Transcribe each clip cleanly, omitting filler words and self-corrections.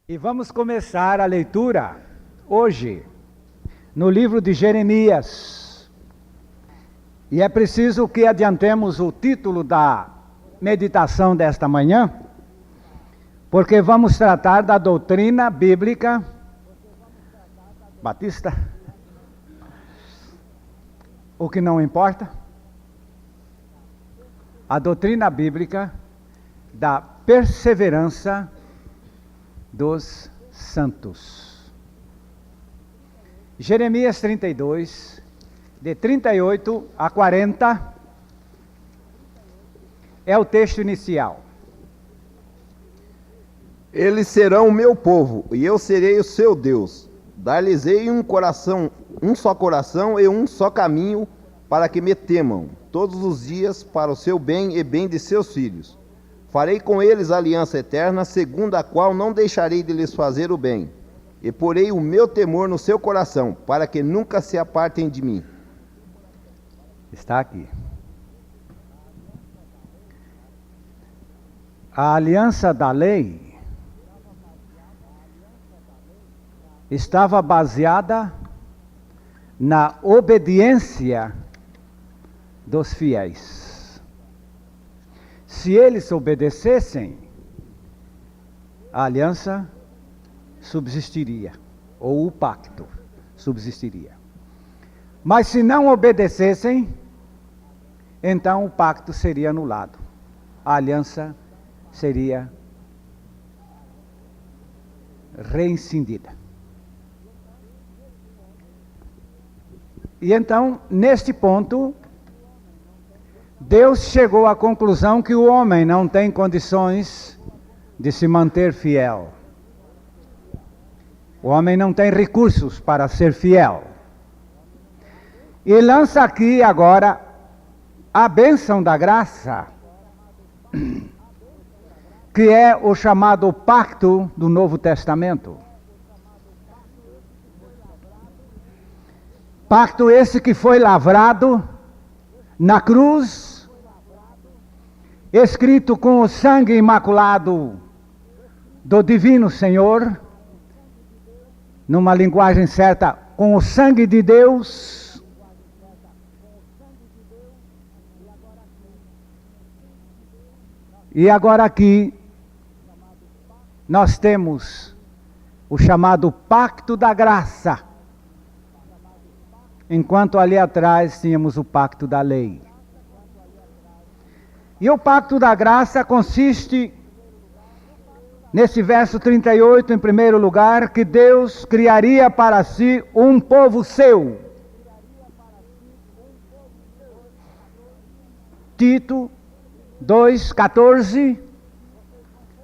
E vamos começar a leitura hoje no livro de Jeremias. E é preciso que adiantemos o título da meditação desta manhã, porque vamos tratar da doutrina bíblica batista. O que não importa? A doutrina bíblica da perseverança dos santos. Jeremias 32, de 38 a 40, é o texto inicial. Eles serão o meu povo, e eu serei o seu Deus. Dar-lhes-ei um só coração e um só caminho, para que me temam todos os dias para o seu bem e bem de seus filhos. Farei com eles aliança eterna, segundo a qual não deixarei de lhes fazer o bem, e porei o meu temor no seu coração, para que nunca se apartem de mim. Está aqui. A aliança da lei estava baseada na obediência dos fiéis. Se eles obedecessem, a aliança subsistiria, ou o pacto subsistiria. Mas se não obedecessem, então o pacto seria anulado. A aliança seria reincindida. E então, neste ponto, Deus chegou à conclusão que o homem não tem condições de se manter fiel. O homem não tem recursos para ser fiel. E lança aqui agora a bênção da graça, que é o chamado pacto do Novo Testamento. Pacto esse que foi lavrado na cruz, escrito com o sangue imaculado do Divino Senhor, numa linguagem certa, com o sangue de Deus. E agora aqui, nós temos o chamado Pacto da Graça, enquanto ali atrás tínhamos o Pacto da Lei. E o Pacto da Graça consiste, nesse verso 38, em primeiro lugar, que Deus criaria para si um povo seu. Tito 2,14.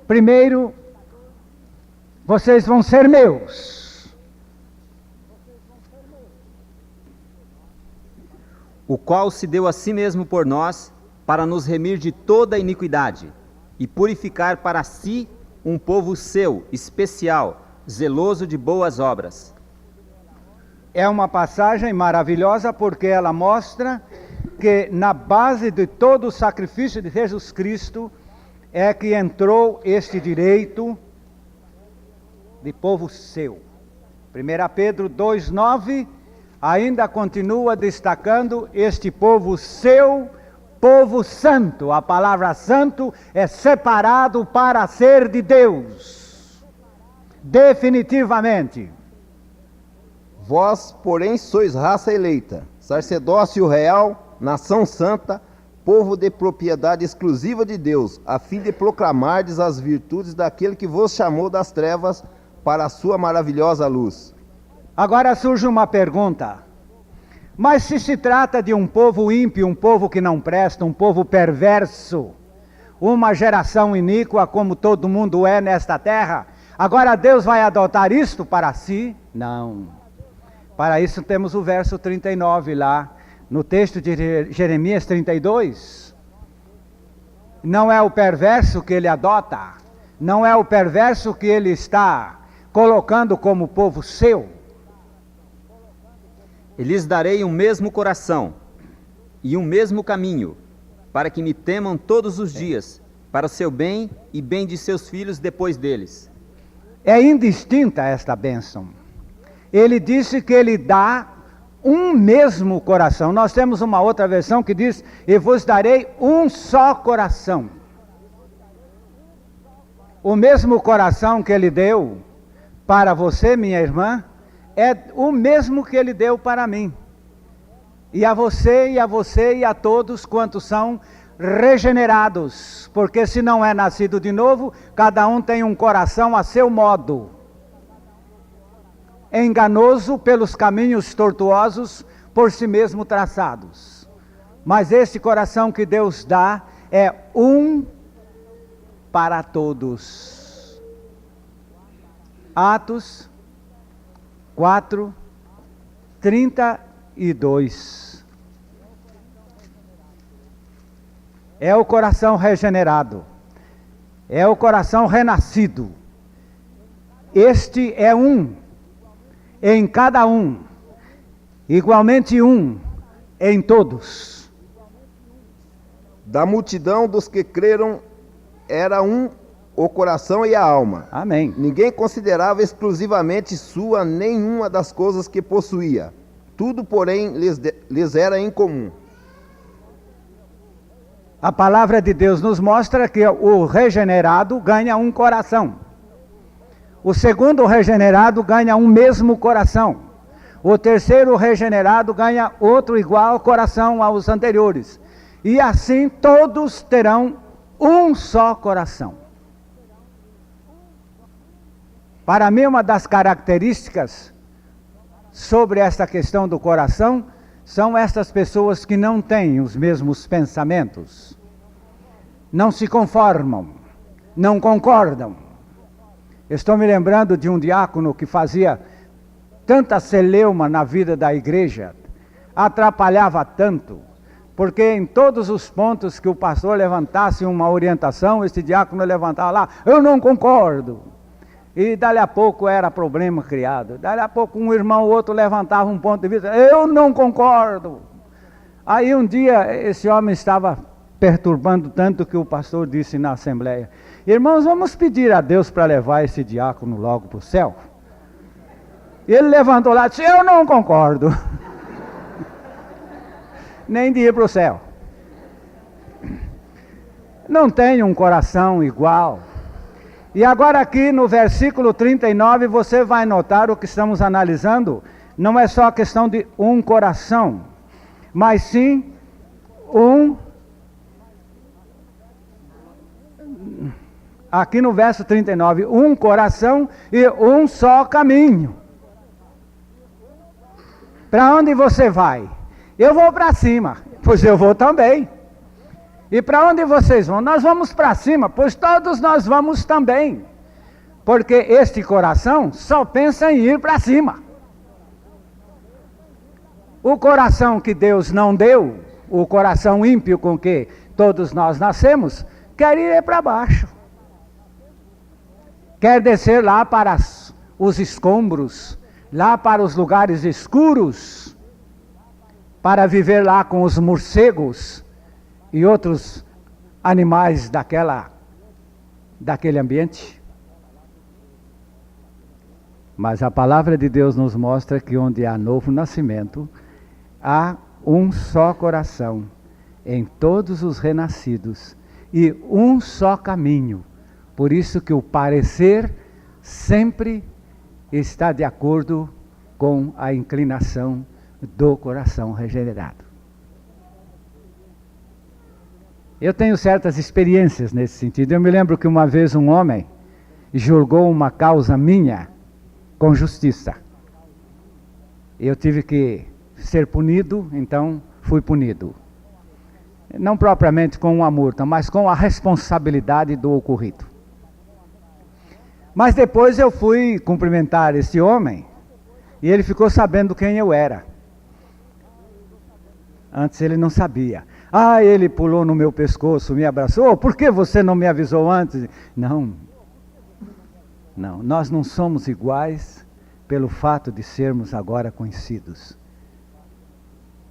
Primeiro, vocês vão ser meus. O qual se deu a si mesmo por nós, para nos remir de toda iniquidade, e purificar para si um povo seu, especial, zeloso de boas obras. É uma passagem maravilhosa, porque ela mostra que na base de todo o sacrifício de Jesus Cristo é que entrou este direito de povo seu. 1 Pedro 2,9 ainda continua destacando este povo seu, povo santo. A palavra santo é separado para ser de Deus, definitivamente. Vós, porém, sois raça eleita, sacerdócio real, nação santa, povo de propriedade exclusiva de Deus, a fim de proclamardes as virtudes daquele que vos chamou das trevas para a sua maravilhosa luz. Agora surge uma pergunta: mas se trata de um povo ímpio, um povo que não presta, um povo perverso, uma geração iníqua como todo mundo é nesta terra, agora Deus vai adotar isto para si? Não. Para isso temos o verso 39 lá, no texto de Jeremias 32. Não é o perverso que ele adota, não é o perverso que ele está colocando como povo seu. E lhes darei um mesmo coração e um mesmo caminho, para que me temam todos os dias, para o seu bem e bem de seus filhos depois deles. É indistinta esta bênção. Ele disse que ele dá um mesmo coração. Nós temos uma outra versão que diz: e vos darei um só coração. O mesmo coração que ele deu para você, minha irmã, é o mesmo que ele deu para mim. E a você, e a você, e a todos quantos são regenerados. Porque se não é nascido de novo, cada um tem um coração a seu modo. Enganoso pelos caminhos tortuosos, por si mesmo traçados. Mas esse coração que Deus dá é um para todos. Atos 4, 32. É o coração regenerado. É o coração renascido. Este é um em cada um, igualmente um em todos. Da multidão dos que creram, era um o coração e a alma. Amém. Ninguém considerava exclusivamente sua nenhuma das coisas que possuía. Tudo, porém, lhes era em comum. A palavra de Deus nos mostra que o regenerado ganha um coração. O segundo regenerado ganha um mesmo coração. O terceiro regenerado ganha outro igual coração aos anteriores. E assim todos terão um só coração. Para mim, uma das características sobre esta questão do coração são estas pessoas que não têm os mesmos pensamentos, não se conformam, não concordam. Estou me lembrando de um diácono que fazia tanta celeuma na vida da igreja, atrapalhava tanto, porque em todos os pontos que o pastor levantasse uma orientação, esse diácono levantava lá: eu não concordo. E dali a pouco era problema criado. Dali a pouco um irmão ou outro levantava um ponto de vista: eu não concordo. Aí um dia esse homem estava perturbando tanto que o pastor disse na assembleia: irmãos, vamos pedir a Deus para levar esse diácono logo para o céu. Ele levantou lá e disse: eu não concordo. Nem de ir para o céu. Não tem um coração igual. E agora aqui no versículo 39 você vai notar o que estamos analisando. Não é só a questão de um coração, mas sim aqui no verso 39, um coração e um só caminho. Para onde você vai? Eu vou para cima, pois eu vou também. E para onde vocês vão? Nós vamos para cima, pois todos nós vamos também. Porque este coração só pensa em ir para cima. O coração que Deus não deu, o coração ímpio com que todos nós nascemos, quer ir para baixo. Quer descer lá para os escombros, lá para os lugares escuros, para viver lá com os morcegos e outros animais daquele ambiente. Mas a palavra de Deus nos mostra que onde há novo nascimento, há um só coração em todos os renascidos e um só caminho. Por isso que o parecer sempre está de acordo com a inclinação do coração regenerado. Eu tenho certas experiências nesse sentido. Eu me lembro que uma vez um homem julgou uma causa minha com justiça. Eu tive que ser punido, então fui punido. Não propriamente com uma multa, mas com a responsabilidade do ocorrido. Mas depois eu fui cumprimentar esse homem e ele ficou sabendo quem eu era. Antes ele não sabia. Ele pulou no meu pescoço, me abraçou. Por que você não me avisou antes? Não, nós não somos iguais pelo fato de sermos agora conhecidos.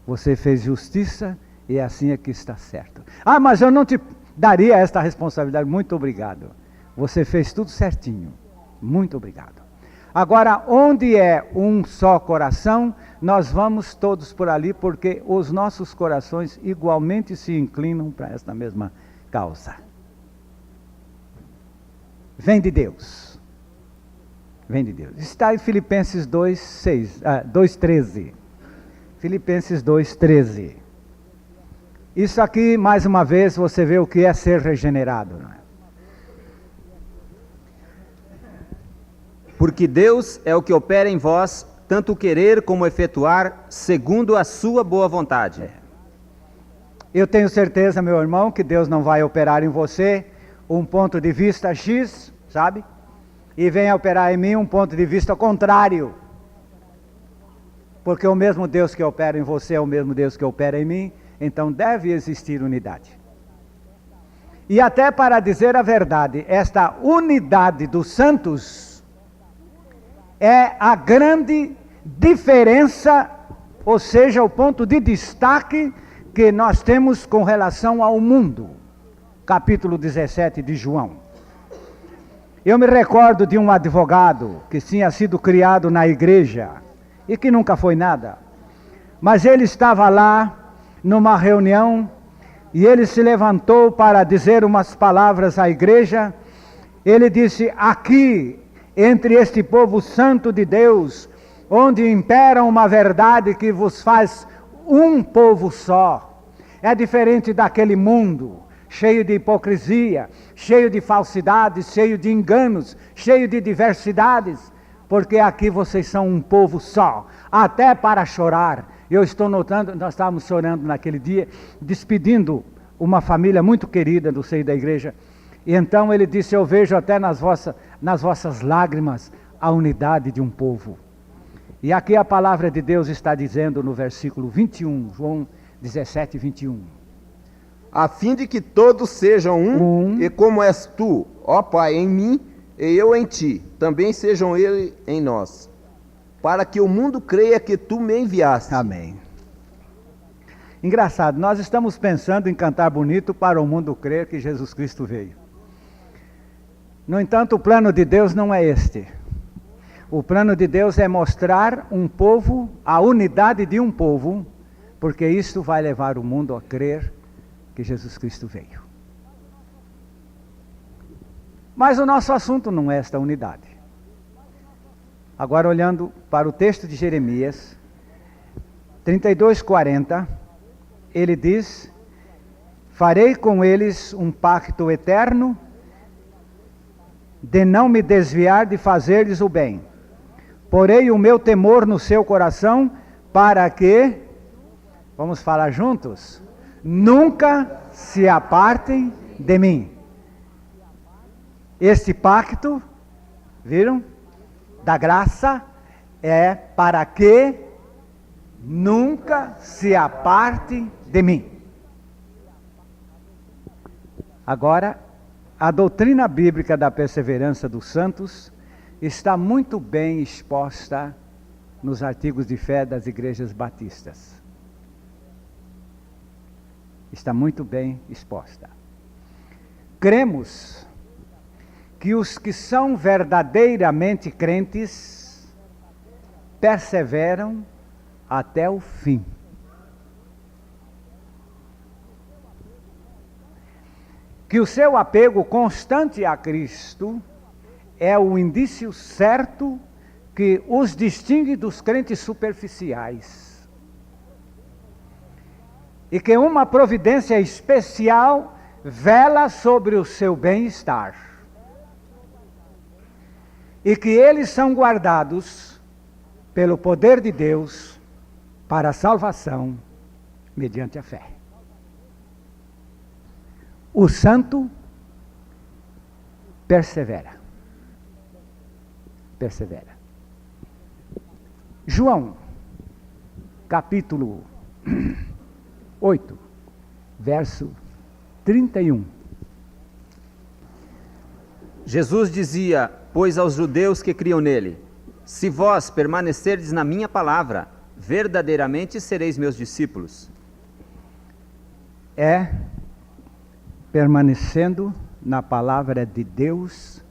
Você fez justiça e assim é que está certo. Mas eu não te daria esta responsabilidade. Muito obrigado. Você fez tudo certinho. Muito obrigado. Agora, onde é um só coração, nós vamos todos por ali, porque os nossos corações igualmente se inclinam para esta mesma causa. Vem de Deus. Vem de Deus. Está em Filipenses 2:13. Filipenses 2:13. Isso aqui, mais uma vez, você vê o que é ser regenerado, não é? Porque Deus é o que opera em vós, tanto querer como efetuar, segundo a sua boa vontade. Eu tenho certeza, meu irmão, que Deus não vai operar em você um ponto de vista X, sabe? E venha operar em mim um ponto de vista contrário. Porque o mesmo Deus que opera em você é o mesmo Deus que opera em mim, então deve existir unidade. E até para dizer a verdade, esta unidade dos santos é a grande diferença, ou seja, o ponto de destaque que nós temos com relação ao mundo. Capítulo 17 de João. Eu me recordo de um advogado que tinha sido criado na igreja e que nunca foi nada. Mas ele estava lá numa reunião e ele se levantou para dizer umas palavras à igreja. Ele disse: aqui, entre este povo santo de Deus, onde impera uma verdade que vos faz um povo só. É diferente daquele mundo, cheio de hipocrisia, cheio de falsidades, cheio de enganos, cheio de diversidades, porque aqui vocês são um povo só, até para chorar. Eu estou notando, nós estávamos chorando naquele dia, despedindo uma família muito querida do seio da igreja. E então ele disse: eu vejo até nas vossas lágrimas a unidade de um povo. E aqui a palavra de Deus está dizendo no versículo 21, João 17, 21. A fim de que todos sejam um, e como és tu, ó Pai, em mim, e eu em ti, também sejam ele em nós, para que o mundo creia que tu me enviaste. Amém. Engraçado, nós estamos pensando em cantar bonito para o mundo crer que Jesus Cristo veio. No entanto, o plano de Deus não é este. O plano de Deus é mostrar um povo, a unidade de um povo, porque isto vai levar o mundo a crer que Jesus Cristo veio. Mas o nosso assunto não é esta unidade. Agora, olhando para o texto de Jeremias 32:40, ele diz: farei com eles um pacto eterno, de não me desviar de fazer-lhes o bem. Porei o meu temor no seu coração, para que, vamos falar juntos, nunca se apartem de mim. Este pacto, viram? Da graça, é para que nunca se apartem de mim. Agora, a doutrina bíblica da perseverança dos santos está muito bem exposta nos artigos de fé das igrejas batistas. Está muito bem exposta. Cremos que os que são verdadeiramente crentes perseveram até o fim. Que o seu apego constante a Cristo é o indício certo que os distingue dos crentes superficiais. E que uma providência especial vela sobre o seu bem-estar. E que eles são guardados pelo poder de Deus para a salvação mediante a fé. O santo persevera. Persevera. João, capítulo 8, verso 31. Jesus dizia, pois, aos judeus que criam nele: se vós permanecerdes na minha palavra, verdadeiramente sereis meus discípulos. É permanecendo na palavra de Deus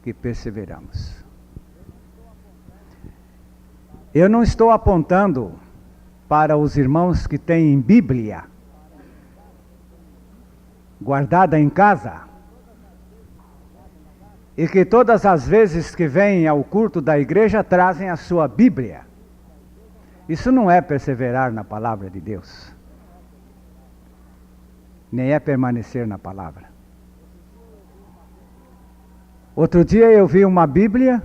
que perseveramos. Eu não estou apontando para os irmãos que têm Bíblia guardada em casa e que todas as vezes que vêm ao culto da igreja trazem a sua Bíblia. Isso não é perseverar na palavra de Deus, nem é permanecer na palavra. Outro dia eu vi uma Bíblia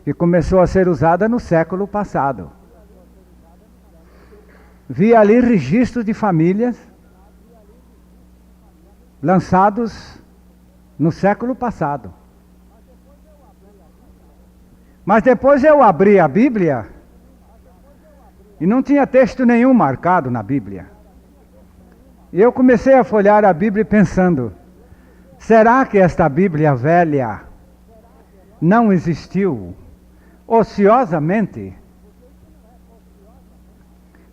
que começou a ser usada no século passado. Vi ali registros de famílias lançados no século passado. Mas depois eu abri a Bíblia e não tinha texto nenhum marcado na Bíblia. E eu comecei a folhear a Bíblia pensando, será que esta Bíblia velha não existiu ociosamente?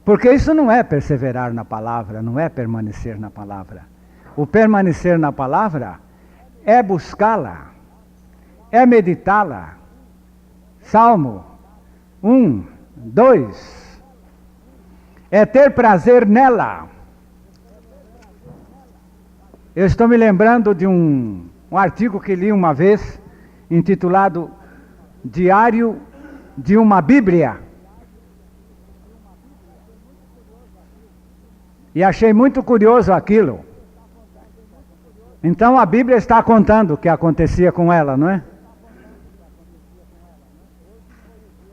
Porque isso não é perseverar na palavra, não é permanecer na palavra. O permanecer na palavra é buscá-la, é meditá-la. Salmo 1, 2. É ter prazer nela. Eu estou me lembrando de um artigo que li uma vez, intitulado Diário de uma Bíblia. E achei muito curioso aquilo. Então a Bíblia está contando o que acontecia com ela, não é?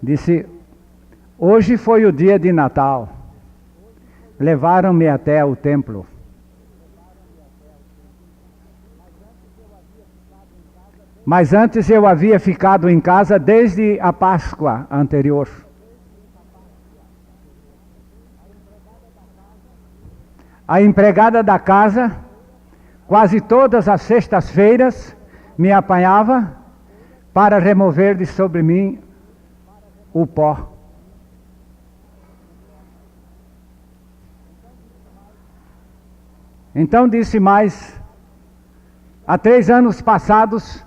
Disse, hoje foi o dia de Natal. Levaram-me até o templo. Mas antes eu havia ficado em casa desde a Páscoa anterior. A empregada da casa, quase todas as sextas-feiras, me apanhava para remover de sobre mim o pó. Então disse mais, há 3 anos passados,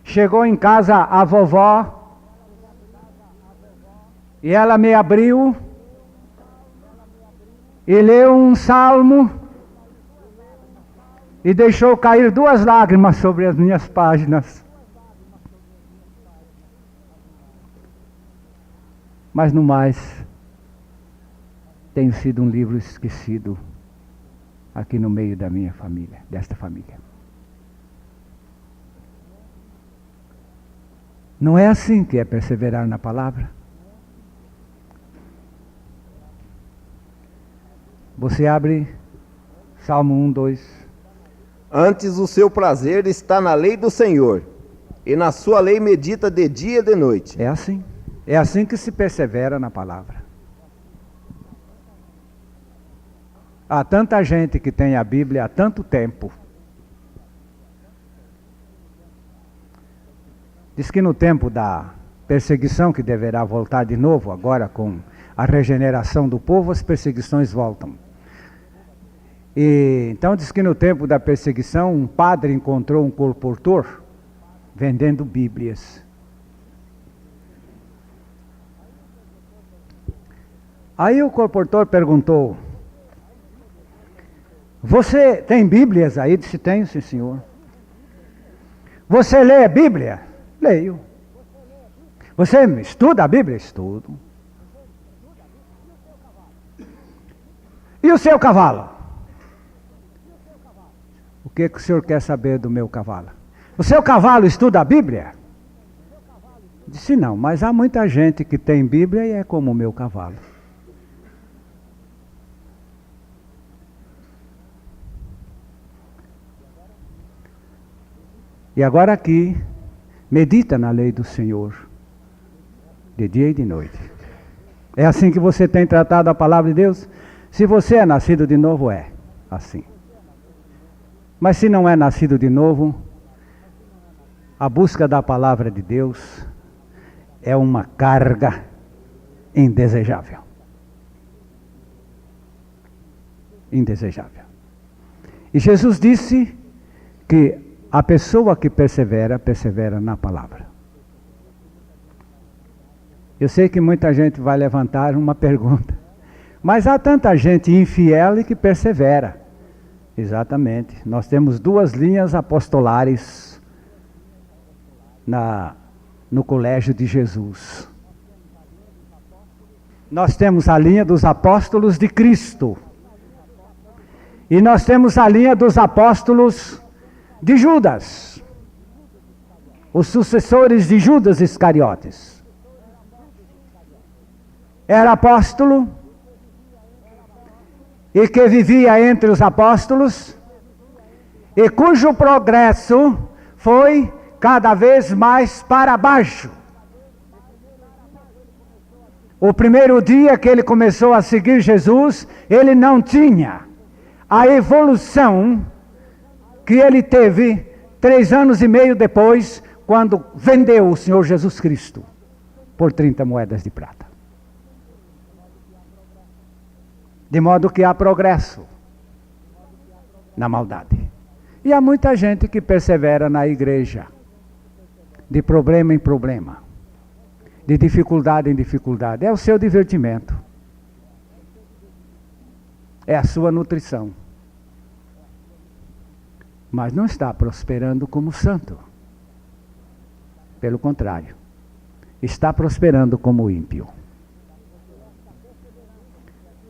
chegou em casa a vovó, e ela me abriu, e leu um salmo, e deixou cair 2 lágrimas sobre as minhas páginas. Mas no mais, tem sido um livro esquecido aqui no meio da minha família, desta família. Não é assim que é perseverar na palavra? Você abre Salmo 1, 2. Antes o seu prazer está na lei do Senhor, e na sua lei medita de dia e de noite. É assim. É assim que se persevera na palavra. Há tanta gente que tem a Bíblia há tanto tempo. Diz que no tempo da perseguição, que deverá voltar de novo, agora com a regeneração do povo, as perseguições voltam. E então diz que no tempo da perseguição, um padre encontrou um colportor vendendo Bíblias. Aí o colportor perguntou, você tem Bíblias aí? Disse, tenho, sim senhor. Você lê a Bíblia? Leio. Você estuda a Bíblia? Estudo. E o seu cavalo? O que o senhor quer saber do meu cavalo? O seu cavalo estuda a Bíblia? Disse, não, mas há muita gente que tem Bíblia e é como o meu cavalo. E agora aqui, medita na lei do Senhor, de dia e de noite. É assim que você tem tratado a palavra de Deus? Se você é nascido de novo, é assim. Mas se não é nascido de novo, a busca da palavra de Deus é uma carga indesejável. Indesejável. E Jesus disse que A pessoa que persevera, persevera na palavra. Eu sei que muita gente vai levantar uma pergunta, mas há tanta gente infiel e que persevera. Exatamente. Nós temos duas linhas apostolares no colégio de Jesus. Nós temos a linha dos apóstolos de Cristo. E nós temos a linha dos apóstolos de Judas. Os sucessores de Judas Iscariotes. Era apóstolo e que vivia entre os apóstolos e cujo progresso foi cada vez mais para baixo. O primeiro dia que ele começou a seguir Jesus, ele não tinha a evolução que ele teve 3 anos e meio depois, quando vendeu o Senhor Jesus Cristo por 30 moedas de prata. De modo que há progresso na maldade. E há muita gente que persevera na igreja, de problema em problema, de dificuldade em dificuldade. É o seu divertimento. É a sua nutrição. Mas não está prosperando como santo. Pelo contrário, está prosperando como ímpio.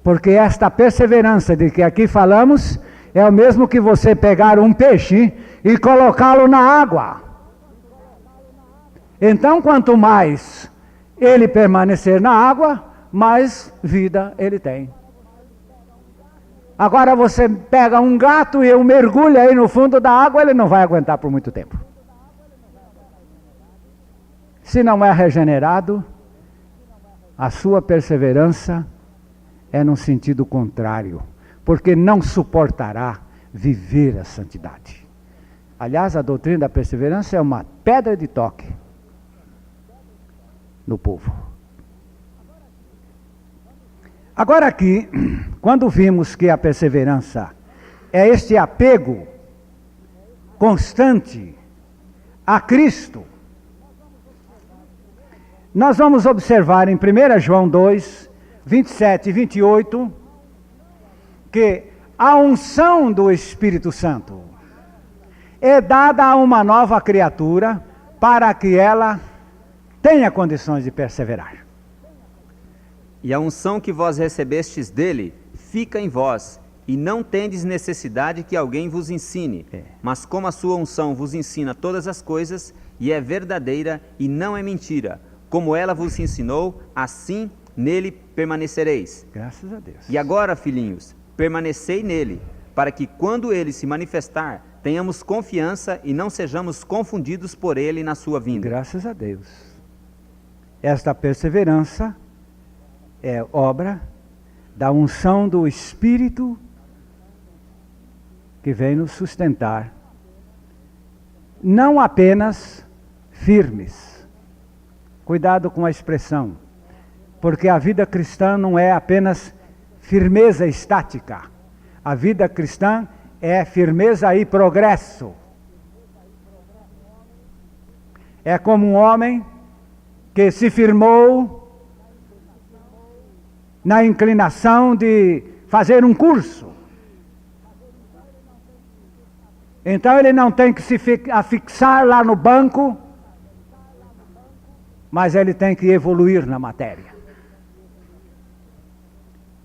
Porque esta perseverança de que aqui falamos é o mesmo que você pegar um peixe e colocá-lo na água. Então, quanto mais ele permanecer na água, mais vida ele tem. Agora você pega um gato e o mergulha aí no fundo da água, ele não vai aguentar por muito tempo. Se não é regenerado, a sua perseverança é no sentido contrário, porque não suportará viver a santidade. Aliás, a doutrina da perseverança é uma pedra de toque no povo. Agora aqui, quando vimos que a perseverança é este apego constante a Cristo, nós vamos observar em 1 João 2, 27 e 28, que a unção do Espírito Santo é dada a uma nova criatura para que ela tenha condições de perseverar. E a unção que vós recebestes dele fica em vós, e não tendes necessidade que alguém vos ensine. Mas como a sua unção vos ensina todas as coisas, e é verdadeira e não é mentira, como ela vos ensinou, assim nele permanecereis. Graças a Deus. E agora, filhinhos, permanecei nele, para que quando ele se manifestar, tenhamos confiança e não sejamos confundidos por ele na sua vinda. Graças a Deus. Esta perseverança é obra da unção do Espírito que vem nos sustentar, não apenas firmes. Cuidado com a expressão, porque a vida cristã não é apenas firmeza estática. A vida cristã é firmeza e progresso. É como um homem que se firmou na inclinação de fazer um curso. Então ele não tem que se afixar lá no banco, mas ele tem que evoluir na matéria.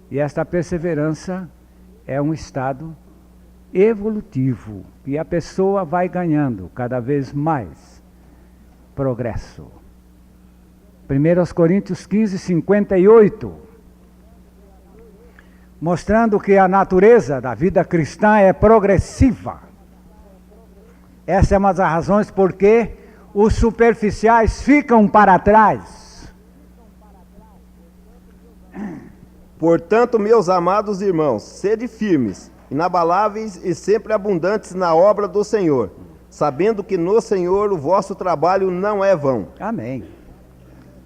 E esta perseverança é um estado evolutivo, e a pessoa vai ganhando cada vez mais progresso. 1 Coríntios 15, 58, mostrando que a natureza da vida cristã é progressiva. Essa é uma das razões porque os superficiais ficam para trás. Portanto, meus amados irmãos, sede firmes, inabaláveis e sempre abundantes na obra do Senhor, sabendo que no Senhor o vosso trabalho não é vão. Amém.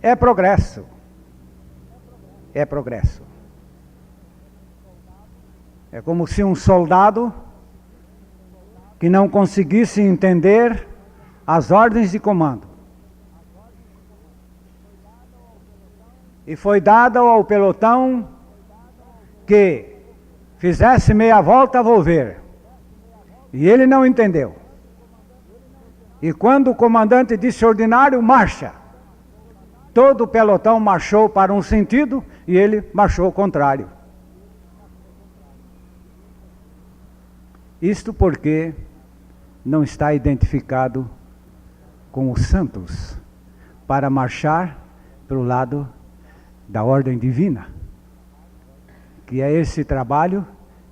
É progresso. É progresso. É como se um soldado que não conseguisse entender as ordens de comando. E foi dado ao pelotão que fizesse meia volta a volver. E ele não entendeu. E quando o comandante disse ordinário, marcha, todo o pelotão marchou para um sentido e ele marchou ao contrário. Isto porque não está identificado com os santos para marchar pelo lado da ordem divina, que é esse trabalho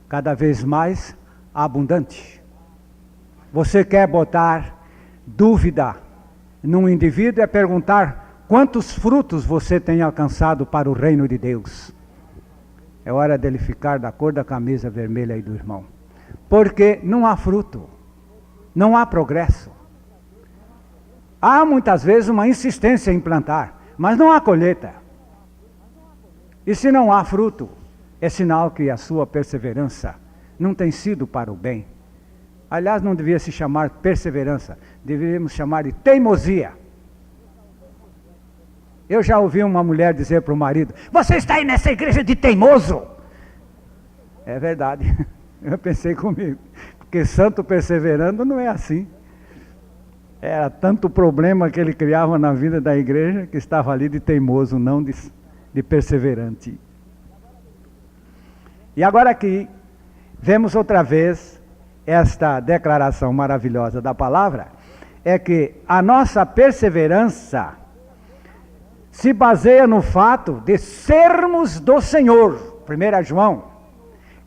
cada vez mais abundante. Você quer botar dúvida num indivíduo, é perguntar quantos frutos você tem alcançado para o reino de Deus. É hora dele ficar da cor da camisa vermelha aí do irmão, porque não há fruto, não há progresso. Há muitas vezes uma insistência em plantar, mas não há colheita. E se não há fruto, é sinal que a sua perseverança não tem sido para o bem. Aliás, não devia se chamar perseverança, deveríamos chamar de teimosia. Eu já ouvi uma mulher dizer para o marido: você está aí nessa igreja de teimoso. É verdade, eu pensei comigo, porque santo perseverando não é assim. Era tanto problema que ele criava na vida da igreja, que estava ali de teimoso, não de perseverante. E agora aqui, vemos outra vez esta declaração maravilhosa da palavra, é que a nossa perseverança se baseia no fato de sermos do Senhor. 1 João,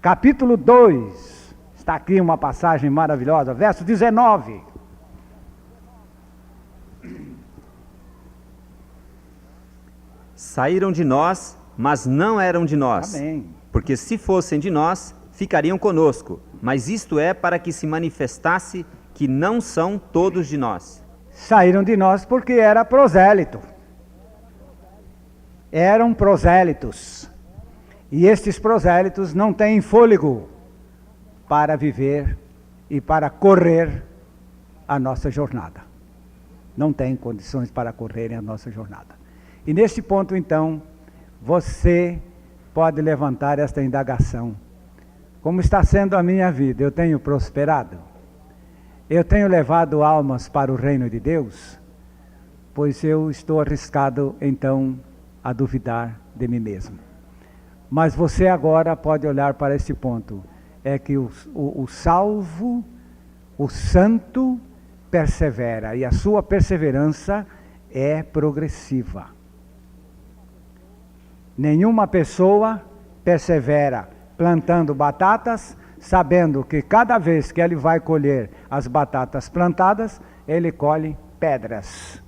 capítulo 2, está aqui uma passagem maravilhosa, verso 19. Saíram de nós, mas não eram de nós. Amém. Porque se fossem de nós, ficariam conosco. Mas isto é para que se manifestasse que não são todos de nós. Saíram de nós porque era prosélito. Eram prosélitos. E estes prosélitos não têm fôlego para viver e para correr a nossa jornada. Não têm condições para correrem a nossa jornada. E neste ponto, então, você pode levantar esta indagação. Como está sendo a minha vida? Eu tenho prosperado? Eu tenho levado almas para o reino de Deus? Pois eu estou arriscado, então, a duvidar de mim mesmo. Mas você agora pode olhar para esse ponto. É que o salvo, o santo, persevera. E a sua perseverança é progressiva. Nenhuma pessoa persevera plantando batatas, sabendo que cada vez que ele vai colher as batatas plantadas, ele colhe pedras,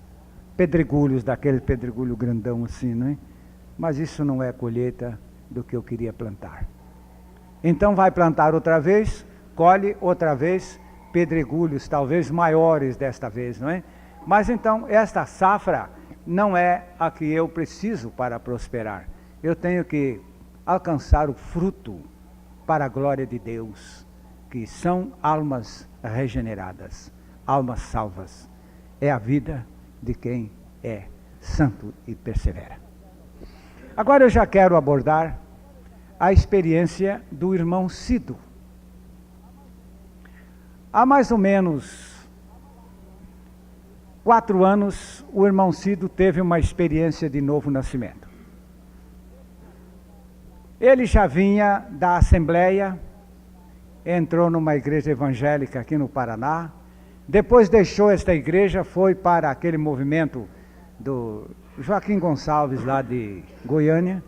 pedregulhos, daquele pedregulho grandão assim, não é? Mas isso não é colheita do que eu queria plantar. Então vai plantar outra vez, colhe outra vez pedregulhos, talvez maiores desta vez, não é? Mas então esta safra não é a que eu preciso para prosperar. Eu tenho que alcançar o fruto para a glória de Deus, que são almas regeneradas, almas salvas. É a vida de quem é santo e persevera. Agora eu já quero abordar a experiência do irmão Cido. Há mais ou menos 4 anos, o irmão Cido teve uma experiência de novo nascimento. Ele já vinha da Assembleia, entrou numa igreja evangélica aqui no Paraná, depois deixou esta igreja, foi para aquele movimento do Joaquim Gonçalves lá de Goiânia,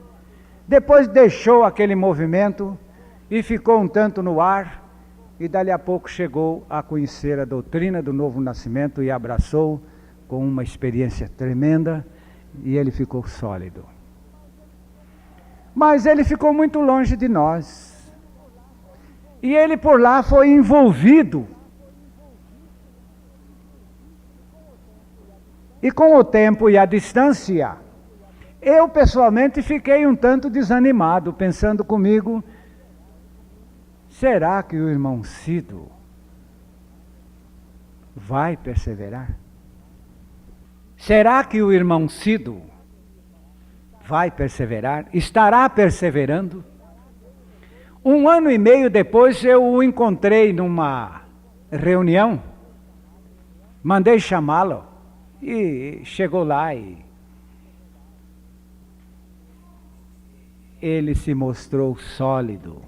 depois deixou aquele movimento e ficou um tanto no ar, e dali a pouco chegou a conhecer a doutrina do novo nascimento e abraçou com uma experiência tremenda, e ele ficou sólido. Mas ele ficou muito longe de nós. E ele por lá foi envolvido. E com o tempo e a distância, eu pessoalmente fiquei um tanto desanimado, pensando comigo, será que o irmão Cido vai perseverar? Será que o irmão Cido vai perseverar? Estará perseverando? 1 ano e meio depois eu o encontrei numa reunião, mandei chamá-lo e chegou lá e ele se mostrou sólido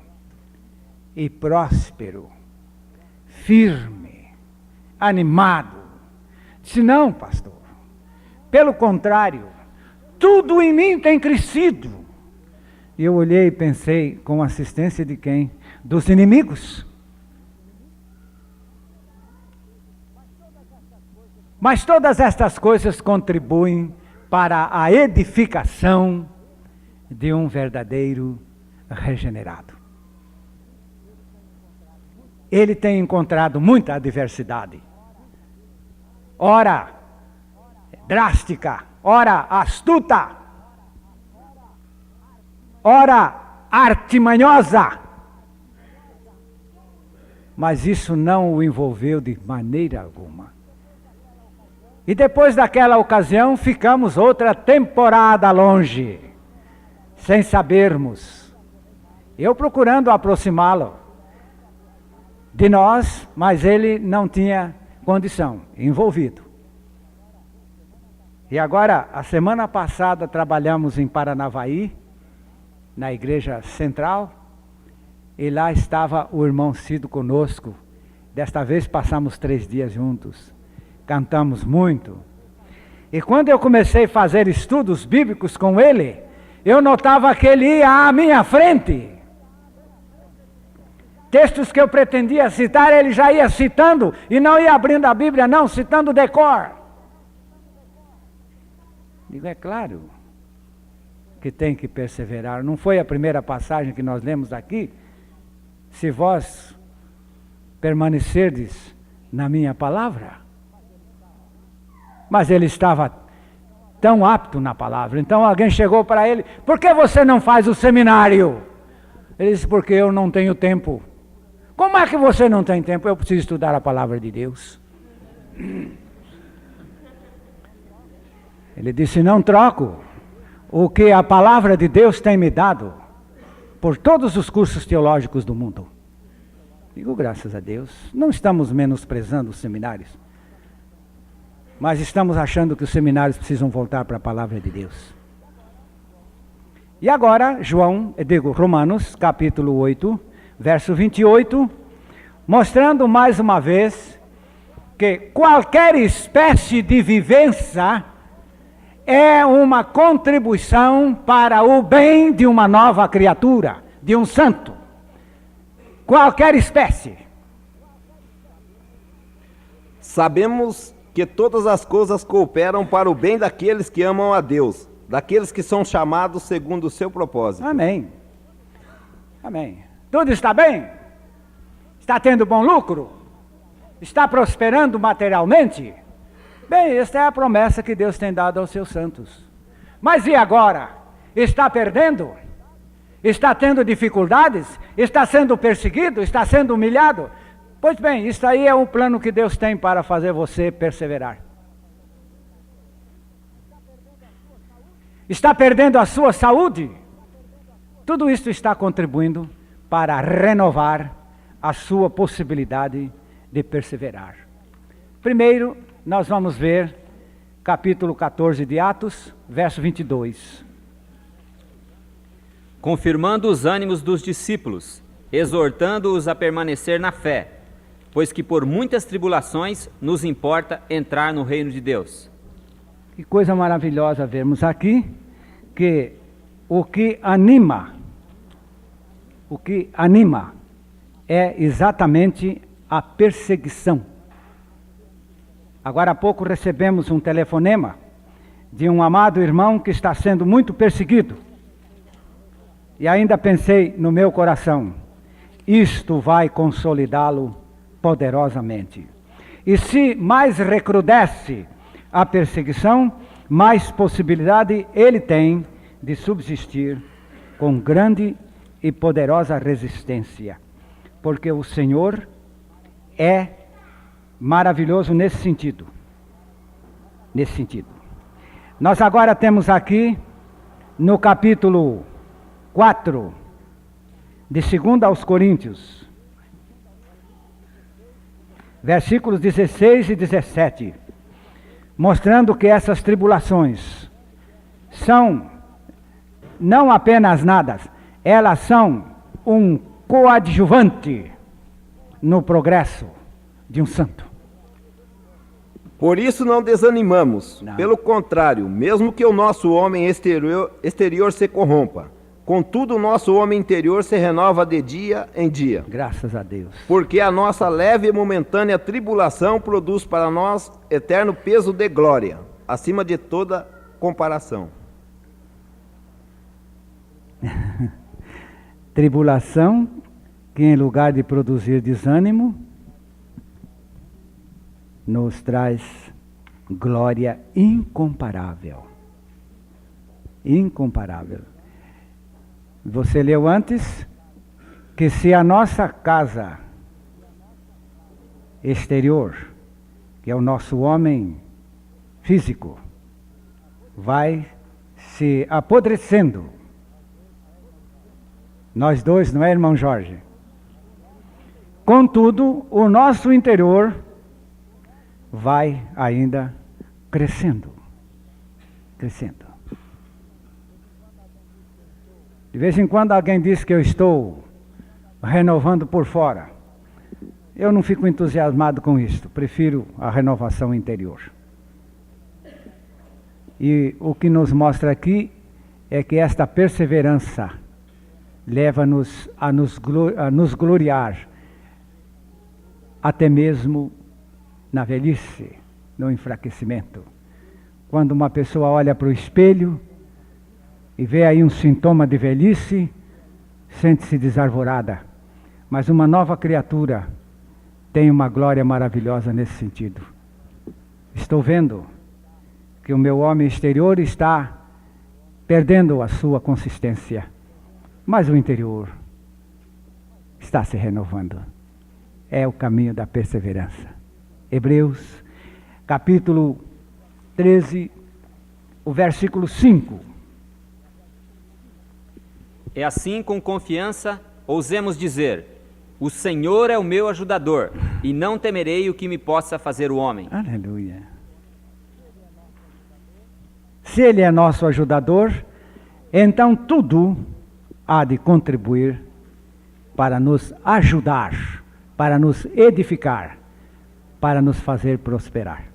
e próspero, firme, animado. Disse: não, pastor, pelo contrário, tudo em mim tem crescido. E eu olhei e pensei, com assistência de quem? Dos inimigos. Mas todas estas coisas contribuem para a edificação de um verdadeiro regenerado. Ele tem encontrado muita adversidade. Ora drástica, ora astuta, ora artimanhosa. Mas isso não o envolveu de maneira alguma. E depois daquela ocasião, ficamos outra temporada longe, sem sabermos. Eu procurando aproximá-lo de nós, mas ele não tinha condição, envolvido. E agora, a semana passada, trabalhamos em Paranavaí, na igreja central, e lá estava o irmão Cido conosco. Desta vez passamos 3 dias juntos, cantamos muito. E quando eu comecei a fazer estudos bíblicos com ele, eu notava que ele ia à minha frente. Textos que eu pretendia citar, ele já ia citando, e não ia abrindo a Bíblia não, citando de cor. Digo, é claro que tem que perseverar. Não foi a primeira passagem que nós lemos aqui? Se vós permanecerdes na minha palavra. Mas ele estava tão apto na palavra. Então alguém chegou para ele: por que você não faz o seminário? Ele disse: porque eu não tenho tempo. Como é que você não tem tempo? Eu preciso estudar a palavra de Deus. Ele disse: não troco o que a palavra de Deus tem me dado por todos os cursos teológicos do mundo. Digo, graças a Deus. Não estamos menosprezando os seminários, mas estamos achando que os seminários precisam voltar para a palavra de Deus. E agora, Romanos, capítulo 8, verso 28, mostrando mais uma vez que qualquer espécie de vivência é uma contribuição para o bem de uma nova criatura, de um santo. Qualquer espécie. Sabemos que todas as coisas cooperam para o bem daqueles que amam a Deus, daqueles que são chamados segundo o seu propósito. Amém. Amém. Tudo está bem? Está tendo bom lucro? Está prosperando materialmente? Bem, esta é a promessa que Deus tem dado aos seus santos. Mas e agora? Está perdendo? Está tendo dificuldades? Está sendo perseguido? Está sendo humilhado? Pois bem, isso aí é um plano que Deus tem para fazer você perseverar. Está perdendo a sua saúde? Tudo isso está contribuindo para renovar a sua possibilidade de perseverar. Primeiro, nós vamos ver capítulo 14 de Atos, verso 22. Confirmando os ânimos dos discípulos, exortando-os a permanecer na fé, pois que por muitas tribulações nos importa entrar no reino de Deus. Que coisa maravilhosa vermos aqui que o que anima é exatamente a perseguição. Agora há pouco recebemos um telefonema de um amado irmão que está sendo muito perseguido. E ainda pensei no meu coração, isto vai consolidá-lo poderosamente. E se mais recrudesce a perseguição, mais possibilidade ele tem de subsistir com grande e poderosa resistência. Porque o Senhor é maravilhoso nesse sentido. Nesse sentido. Nós agora temos aqui, no capítulo 4, de 2 aos Coríntios, versículos 16 e 17, mostrando que essas tribulações são não apenas nada, elas são um coadjuvante no progresso de um santo. Por isso não desanimamos, Não. Pelo contrário, mesmo que o nosso homem exterior se corrompa, contudo o nosso homem interior se renova de dia em dia. Graças a Deus. Porque a nossa leve e momentânea tribulação produz para nós eterno peso de glória, acima de toda comparação. Tribulação que, em lugar de produzir desânimo, nos traz glória incomparável. Incomparável. Você leu antes que se a nossa casa exterior, que é o nosso homem físico, vai se apodrecendo. Nós dois, não é, irmão Jorge? Contudo, o nosso interior vai ainda crescendo. Crescendo. De vez em quando alguém diz que eu estou renovando por fora. Eu não fico entusiasmado com isso. Prefiro a renovação interior. E o que nos mostra aqui é que esta perseverança leva-nos a nos gloriar, até mesmo na velhice, no enfraquecimento. Quando uma pessoa olha para o espelho e vê aí um sintoma de velhice, sente-se desarvorada. Mas uma nova criatura tem uma glória maravilhosa nesse sentido. Estou vendo que o meu homem exterior está perdendo a sua consistência, mas o interior está se renovando. É o caminho da perseverança. Hebreus, capítulo 13, o versículo 5. É assim, com confiança, ousemos dizer: o Senhor é o meu ajudador, e não temerei o que me possa fazer o homem. Aleluia. Se Ele é nosso ajudador, então tudo há de contribuir para nos ajudar, para nos edificar, para nos fazer prosperar.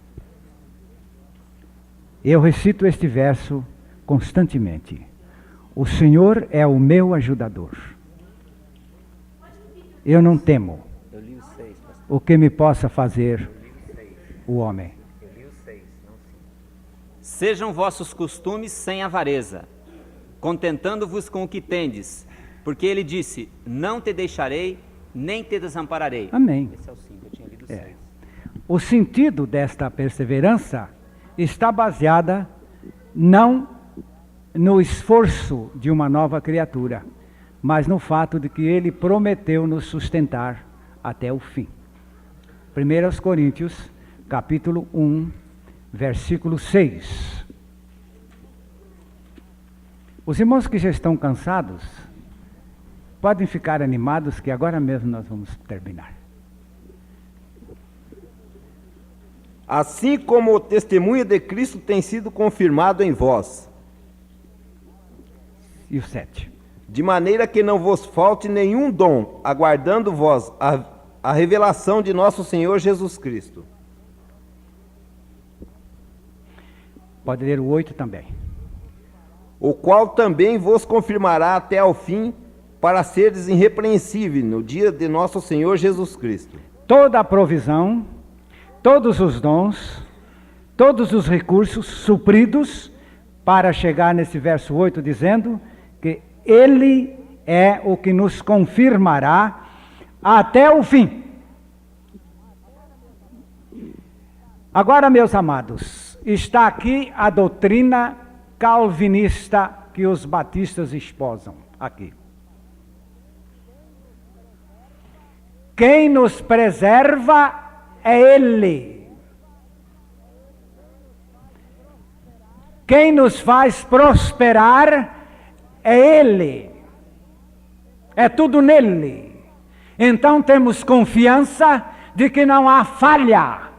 Eu recito este verso constantemente. O Senhor é o meu ajudador. Eu não temo o que me possa fazer o homem. Sejam vossos costumes sem avareza, contentando-vos com o que tendes, porque ele disse: não te deixarei, nem te desampararei. Amém. Esse é o 5, eu tinha lido o 6. O sentido desta perseverança está baseada não no esforço de uma nova criatura, mas no fato de que Ele prometeu nos sustentar até o fim. 1 Coríntios, capítulo 1, versículo 6. Os irmãos que já estão cansados, podem ficar animados que agora mesmo nós vamos terminar. Assim como o testemunho de Cristo tem sido confirmado em vós, E o 7. de maneira que não vos falte nenhum dom, aguardando vós a revelação de nosso Senhor Jesus Cristo. Pode ler o 8 também. O qual também vos confirmará até ao fim, para seres irrepreensíveis no dia de nosso Senhor Jesus Cristo. Toda a provisão, todos os dons, todos os recursos supridos para chegar nesse verso 8 dizendo que Ele é o que nos confirmará até o fim. Agora, meus amados, está aqui a doutrina calvinista que os batistas esposam aqui. Quem nos preserva é Ele. Quem nos faz prosperar é Ele. É tudo nele. Então temos confiança de que não há falha,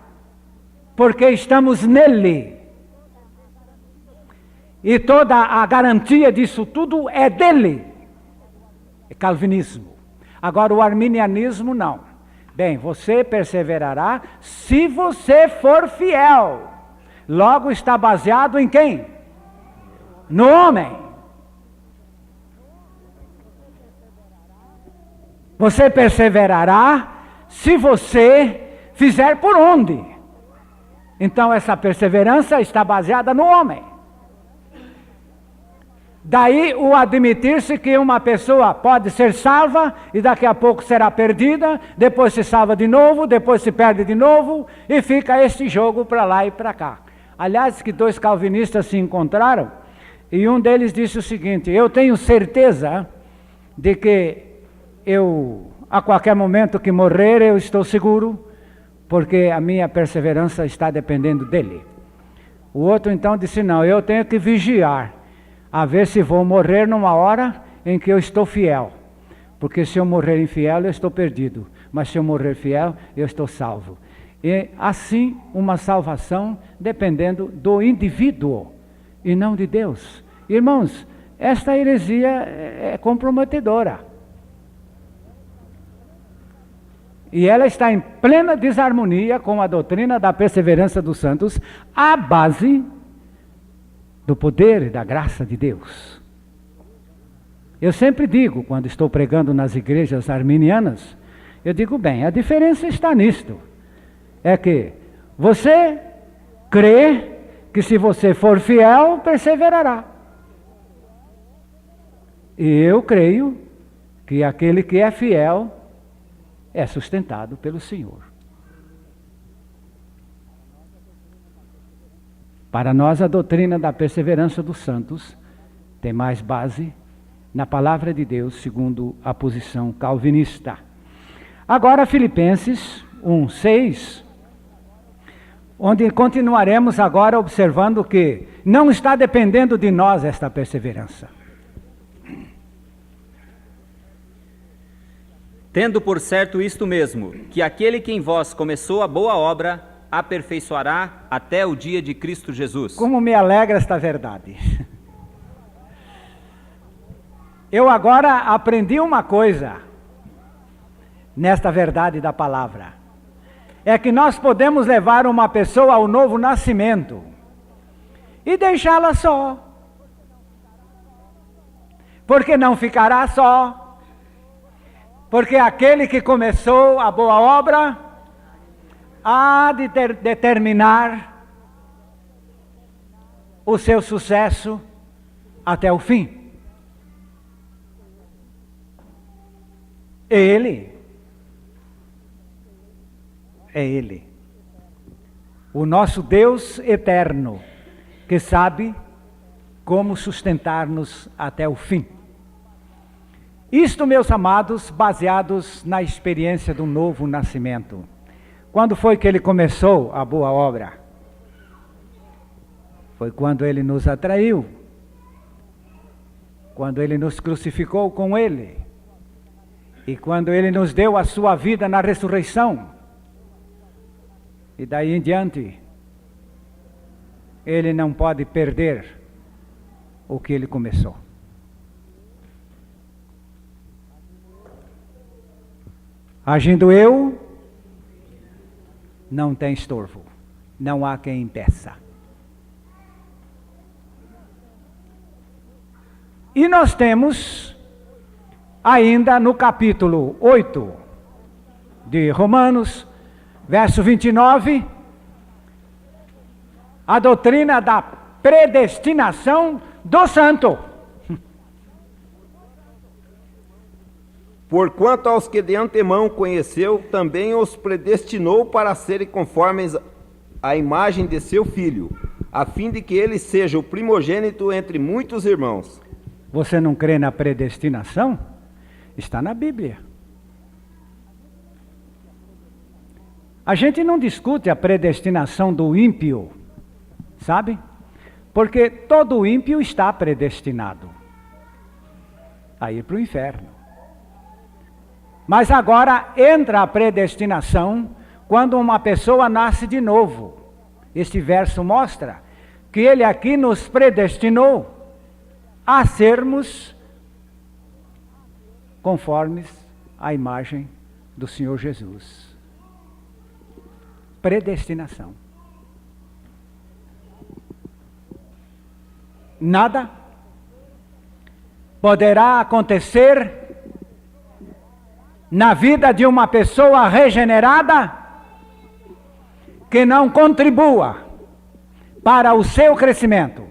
porque estamos nele. E toda a garantia disso tudo é dele. É calvinismo. Agora o arminianismo não. Bem, você perseverará se você for fiel. Logo está baseado em quem? No homem. Você perseverará se você fizer por onde. Então essa perseverança está baseada no homem. Daí o admitir-se que uma pessoa pode ser salva e daqui a pouco será perdida, depois se salva de novo, depois se perde de novo e fica esse jogo para lá e para cá. Aliás, que dois calvinistas se encontraram e um deles disse o seguinte: eu tenho certeza de que a qualquer momento que morrer, eu estou seguro, porque a minha perseverança está dependendo dele. O outro então disse: não, eu tenho que vigiar, a ver se vou morrer numa hora em que eu estou fiel, porque se eu morrer infiel, eu estou perdido, mas se eu morrer fiel, eu estou salvo. E assim, uma salvação dependendo do indivíduo e não de Deus. Irmãos, esta heresia é comprometedora. E ela está em plena desarmonia com a doutrina da perseverança dos santos, à base do poder e da graça de Deus. Eu sempre digo, quando estou pregando nas igrejas arminianas, eu digo, bem, a diferença está nisto. É que você crê que se você for fiel, perseverará. E eu creio que aquele que é fiel é sustentado pelo Senhor. Para nós, a doutrina da perseverança dos santos tem mais base na palavra de Deus, segundo a posição calvinista. Agora, Filipenses 1:6, onde continuaremos agora observando que não está dependendo de nós esta perseverança. Tendo por certo isto mesmo, que aquele que em vós começou a boa obra, aperfeiçoará até o dia de Cristo Jesus. Como me alegra esta verdade. Eu agora aprendi uma coisa nesta verdade da palavra. É que nós podemos levar uma pessoa ao novo nascimento e deixá-la só. Porque não ficará só. Porque aquele que começou a boa obra há de determinar o seu sucesso até o fim. Ele é Ele, o nosso Deus eterno, que sabe como sustentar-nos até o fim. Isto, meus amados, baseados na experiência do novo nascimento. Quando foi que ele começou a boa obra? Foi quando ele nos atraiu, quando ele nos crucificou com ele, e quando ele nos deu a sua vida na ressurreição. E daí em diante, ele não pode perder o que ele começou. Agindo eu, não tem estorvo, não há quem impeça. E nós temos, ainda no capítulo 8 de Romanos, verso 29, a doutrina da predestinação do santo. Porquanto aos que de antemão conheceu, também os predestinou para serem conformes à imagem de seu Filho, a fim de que ele seja o primogênito entre muitos irmãos. Você não crê na predestinação? Está na Bíblia. A gente não discute a predestinação do ímpio, sabe? Porque todo ímpio está predestinado a ir para o inferno. Mas agora entra a predestinação quando uma pessoa nasce de novo. Este verso mostra que ele aqui nos predestinou a sermos conformes à imagem do Senhor Jesus. Predestinação. Nada poderá acontecer na vida de uma pessoa regenerada que não contribua para o seu crescimento,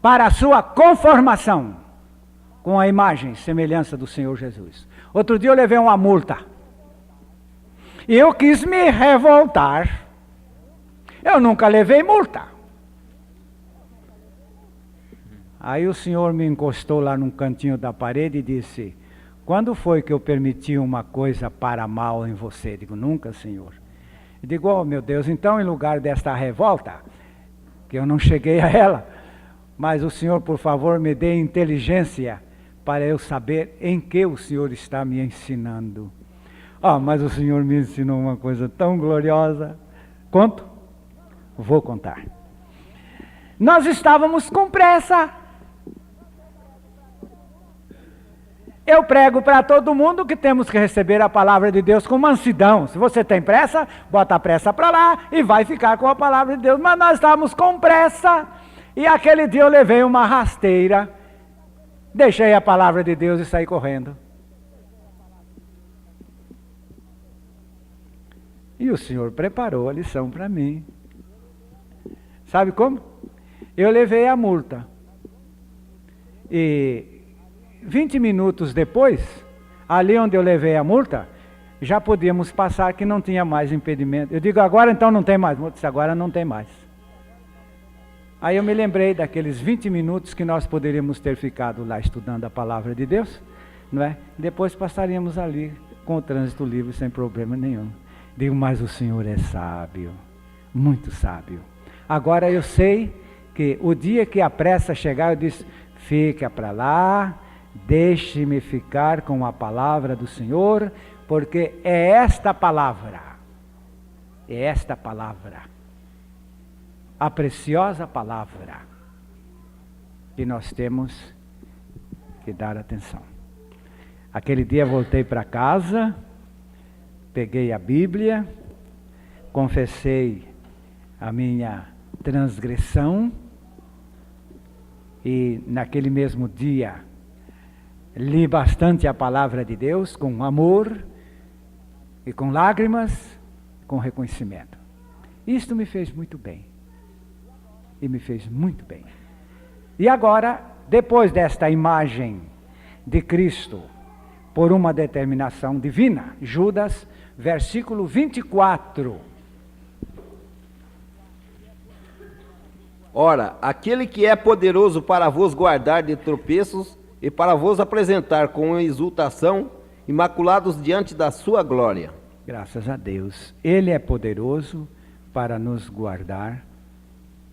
para a sua conformação com a imagem e semelhança do Senhor Jesus. Outro dia eu levei uma multa e eu quis me revoltar. Eu nunca levei multa. Aí o Senhor me encostou lá num cantinho da parede e disse: quando foi que eu permiti uma coisa para mal em você? Eu digo: nunca, Senhor. Eu digo: oh meu Deus, então em lugar desta revolta, que eu não cheguei a ela, mas o Senhor, por favor, me dê inteligência para eu saber em que o Senhor está me ensinando. Mas o Senhor me ensinou uma coisa tão gloriosa. Conto? Vou contar. Nós estávamos com pressa. Eu prego para todo mundo que temos que receber a palavra de Deus com mansidão. Se você tem pressa, bota a pressa para lá e vai ficar com a palavra de Deus. Mas nós estávamos com pressa e aquele dia eu levei uma rasteira, deixei a palavra de Deus e saí correndo. E o Senhor preparou a lição para mim. Sabe como? Eu levei a multa. E 20 minutos depois, ali onde eu levei a multa, já podíamos passar que não tinha mais impedimento. Eu digo: agora então não tem mais multa. Eu disse: agora não tem mais. Aí eu me lembrei daqueles 20 minutos que nós poderíamos ter ficado lá estudando a palavra de Deus, não é? Depois passaríamos ali com o trânsito livre sem problema nenhum. Digo: mas o Senhor é sábio, muito sábio. Agora eu sei que o dia que a pressa chegar, eu disse: fica para lá, deixe-me ficar com a palavra do Senhor, porque é esta palavra, a preciosa palavra, que nós temos que dar atenção. Aquele dia voltei para casa, peguei a Bíblia, confessei a minha transgressão e naquele mesmo dia li bastante a palavra de Deus com amor e com lágrimas, com reconhecimento. Isto me fez muito bem. E me fez muito bem. E agora, depois desta imagem de Cristo, por uma determinação divina, Judas, versículo 24. Ora, aquele que é poderoso para vos guardar de tropeços e para vos apresentar com exultação, imaculados diante da sua glória. Graças a Deus. Ele é poderoso para nos guardar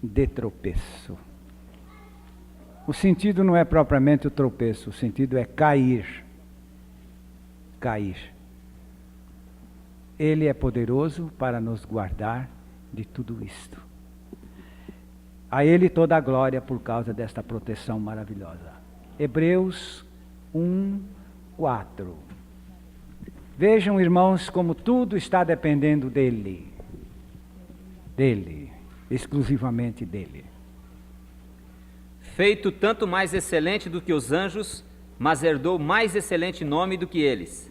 de tropeço. O sentido não é propriamente o tropeço, o sentido é cair. Cair. Ele é poderoso para nos guardar de tudo isto. A Ele toda a glória por causa desta proteção maravilhosa. Hebreus 1, 4. Vejam, irmãos, como tudo está dependendo dEle. Dele, exclusivamente dEle. Feito tanto mais excelente do que os anjos, mas herdou mais excelente nome do que eles.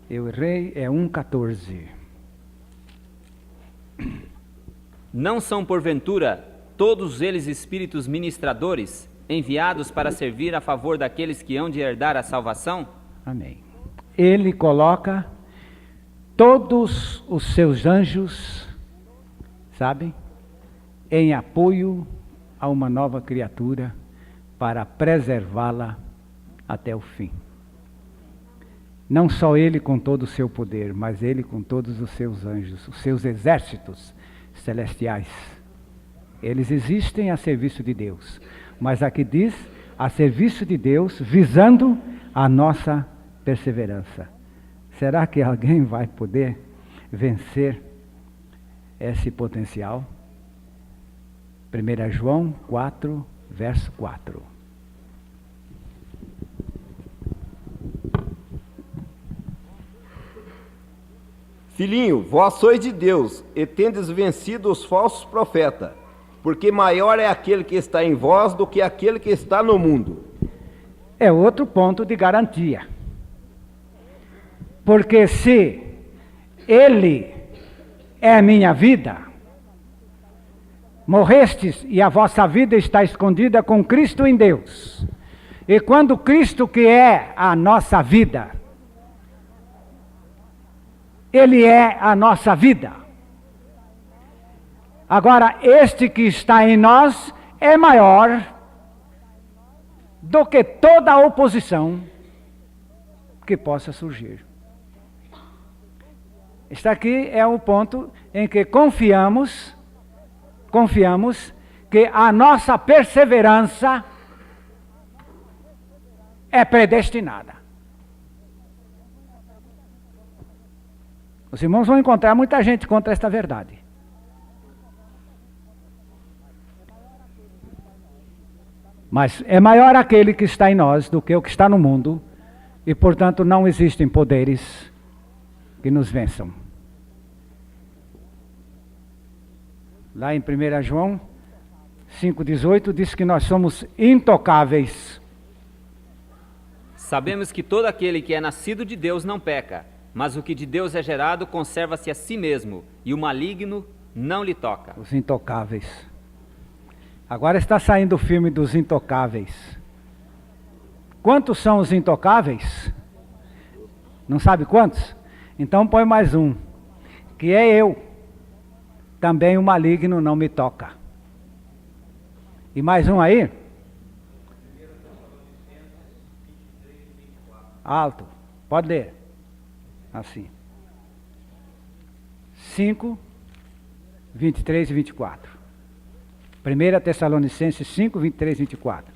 Eu errei, é 1,14. Não são, porventura, todos eles espíritos ministradores, enviados para servir a favor daqueles que hão de herdar a salvação? Amém. Ele coloca todos os seus anjos, sabem, em apoio a uma nova criatura para preservá-la até o fim. Não só ele com todo o seu poder, mas ele com todos os seus anjos, os seus exércitos celestiais. Eles existem a serviço de Deus. Mas aqui diz, a serviço de Deus, visando a nossa perseverança. Será que alguém vai poder vencer esse potencial? 1 João 4, verso 4. Filhinho, vós sois de Deus, e tendes vencido os falsos profetas, porque maior é aquele que está em vós do que aquele que está no mundo. É outro ponto de garantia. Porque se Ele é a minha vida, morrestes e a vossa vida está escondida com Cristo em Deus. E quando Cristo, que é a nossa vida, Ele é a nossa vida. Agora, este que está em nós é maior do que toda a oposição que possa surgir. Este aqui é o ponto em que confiamos que a nossa perseverança é predestinada. Os irmãos vão encontrar muita gente contra esta verdade. Mas é maior aquele que está em nós do que o que está no mundo, e portanto não existem poderes que nos vençam. Lá em 1 João 5,18 diz que nós somos intocáveis. Sabemos que todo aquele que é nascido de Deus não peca, mas o que de Deus é gerado conserva-se a si mesmo, e o maligno não lhe toca. Os intocáveis. Agora está saindo o filme dos intocáveis. Quantos são os intocáveis? Não sabe quantos? Então põe mais um, que é eu. Também o maligno não me toca. E mais um aí? Alto, pode ler. Assim. 5, 23 e 24. 1 Tessalonicenses 5, 23 e 24.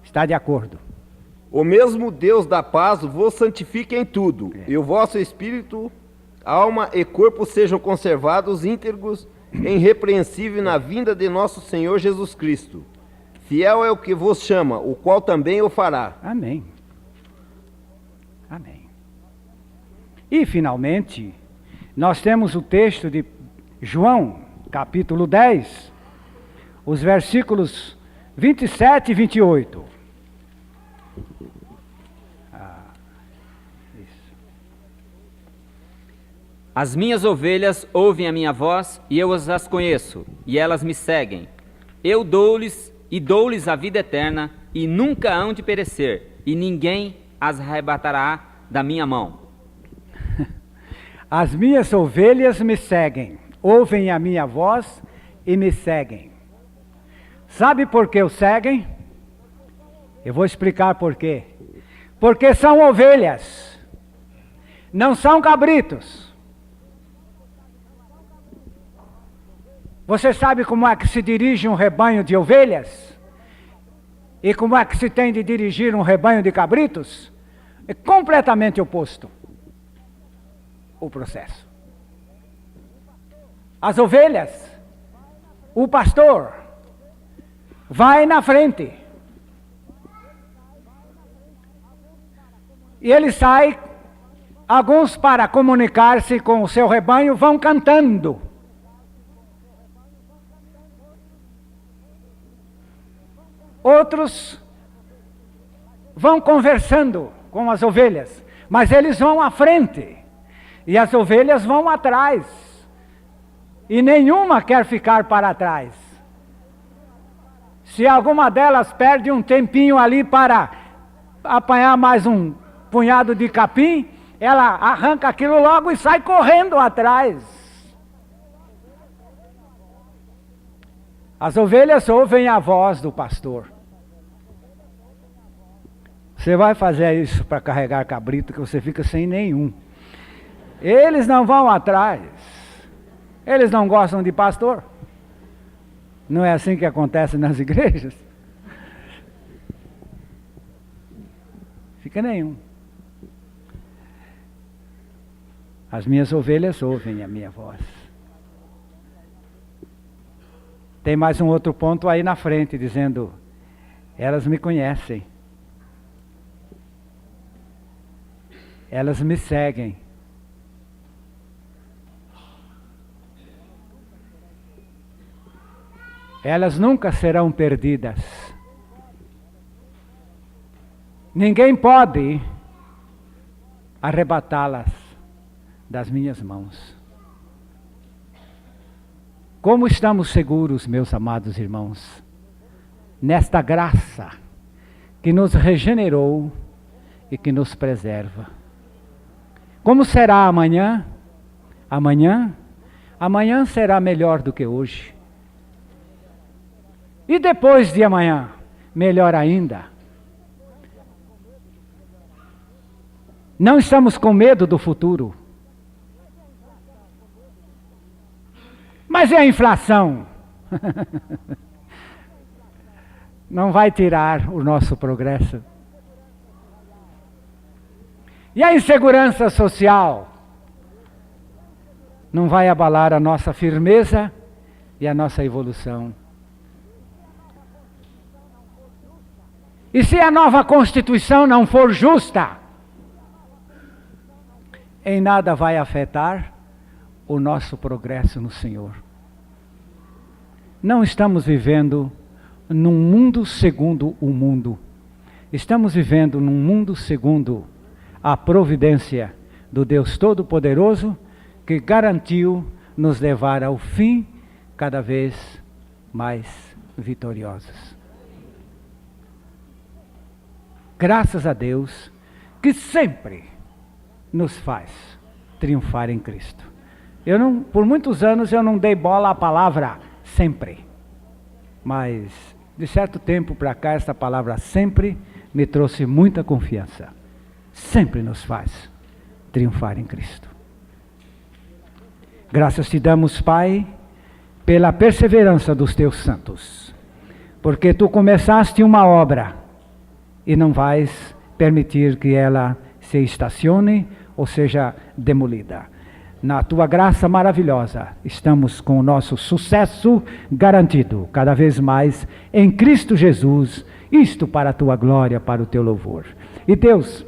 Está de acordo. O mesmo Deus da paz vos santifique em tudo, e o vosso espírito, alma e corpo sejam conservados íntegros, irrepreensíveis na vinda de nosso Senhor Jesus Cristo. Fiel é o que vos chama, o qual também o fará. Amém. Amém. E, finalmente, nós temos o texto de João, capítulo 10, os versículos 27 e 28. As minhas ovelhas ouvem a minha voz, e eu as conheço, e elas me seguem. Eu dou-lhes a vida eterna, e nunca hão de perecer, e ninguém as arrebatará da minha mão. As minhas ovelhas me seguem, ouvem a minha voz e me seguem. Sabe por que o seguem? Eu vou explicar por quê. Porque são ovelhas, não são cabritos. Você sabe como é que se dirige um rebanho de ovelhas? E como é que se tem de dirigir um rebanho de cabritos? É completamente oposto o processo. As ovelhas, o pastor, vai na frente. E ele sai, alguns para comunicar-se com o seu rebanho vão cantando. Outros vão conversando com as ovelhas, mas eles vão à frente e as ovelhas vão atrás. E nenhuma quer ficar para trás. Se alguma delas perde um tempinho ali para apanhar mais um punhado de capim, ela arranca aquilo logo e sai correndo atrás. As ovelhas ouvem a voz do pastor. Você vai fazer isso para carregar cabrito que você fica sem nenhum. Eles não vão atrás. Eles não gostam de pastor. Não é assim que acontece nas igrejas? Fica nenhum. As minhas ovelhas ouvem a minha voz. Tem mais um outro ponto aí na frente, dizendo: elas me conhecem. Elas me seguem. Elas nunca serão perdidas. Ninguém pode arrebatá-las das minhas mãos. Como estamos seguros, meus amados irmãos, nesta graça que nos regenerou e que nos preserva. Como será amanhã? Amanhã será melhor do que hoje. E depois de amanhã, melhor ainda. Não estamos com medo do futuro. Mas e a inflação? Não vai tirar o nosso progresso. E a insegurança social? Não vai abalar a nossa firmeza e a nossa evolução. E se a nova Constituição não for justa, em nada vai afetar o nosso progresso no Senhor. Não estamos vivendo num mundo segundo o mundo. Estamos vivendo num mundo segundo a providência do Deus Todo-Poderoso, que garantiu nos levar ao fim cada vez mais vitoriosos. Graças a Deus, que sempre nos faz triunfar em Cristo. Por muitos anos eu não dei bola à palavra sempre, mas de certo tempo para cá essa palavra sempre me trouxe muita confiança. Sempre nos faz triunfar em Cristo. Graças te damos, Pai, pela perseverança dos teus santos, porque tu começaste uma obra e não vais permitir que ela se estacione ou seja demolida. Na tua graça maravilhosa, estamos com o nosso sucesso garantido, cada vez mais, em Cristo Jesus, isto para a tua glória, para o teu louvor. E Deus,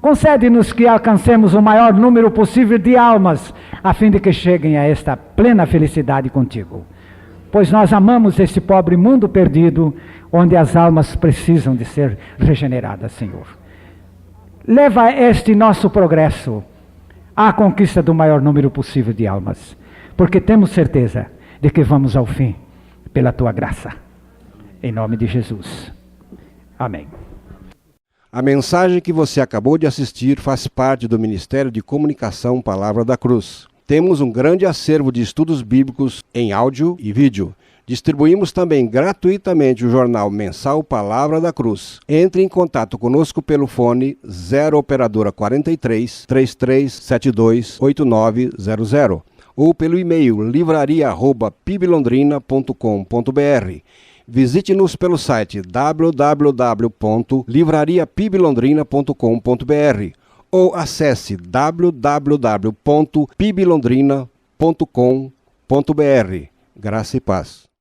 concede-nos que alcancemos o maior número possível de almas, a fim de que cheguem a esta plena felicidade contigo. Pois nós amamos esse pobre mundo perdido, onde as almas precisam de ser regeneradas, Senhor. Leva este nosso progresso à conquista do maior número possível de almas, porque temos certeza de que vamos ao fim, pela tua graça. Em nome de Jesus. Amém. A mensagem que você acabou de assistir faz parte do Ministério de Comunicação Palavra da Cruz. Temos um grande acervo de estudos bíblicos em áudio e vídeo. Distribuímos também gratuitamente o jornal mensal Palavra da Cruz. Entre em contato conosco pelo fone 0 operadora 43 3372 8900 ou pelo e-mail livraria@piblondrina.com.br. Visite-nos pelo site www.livrariapiblondrina.com.br ou acesse www.piblondrina.com.br. Graça e paz.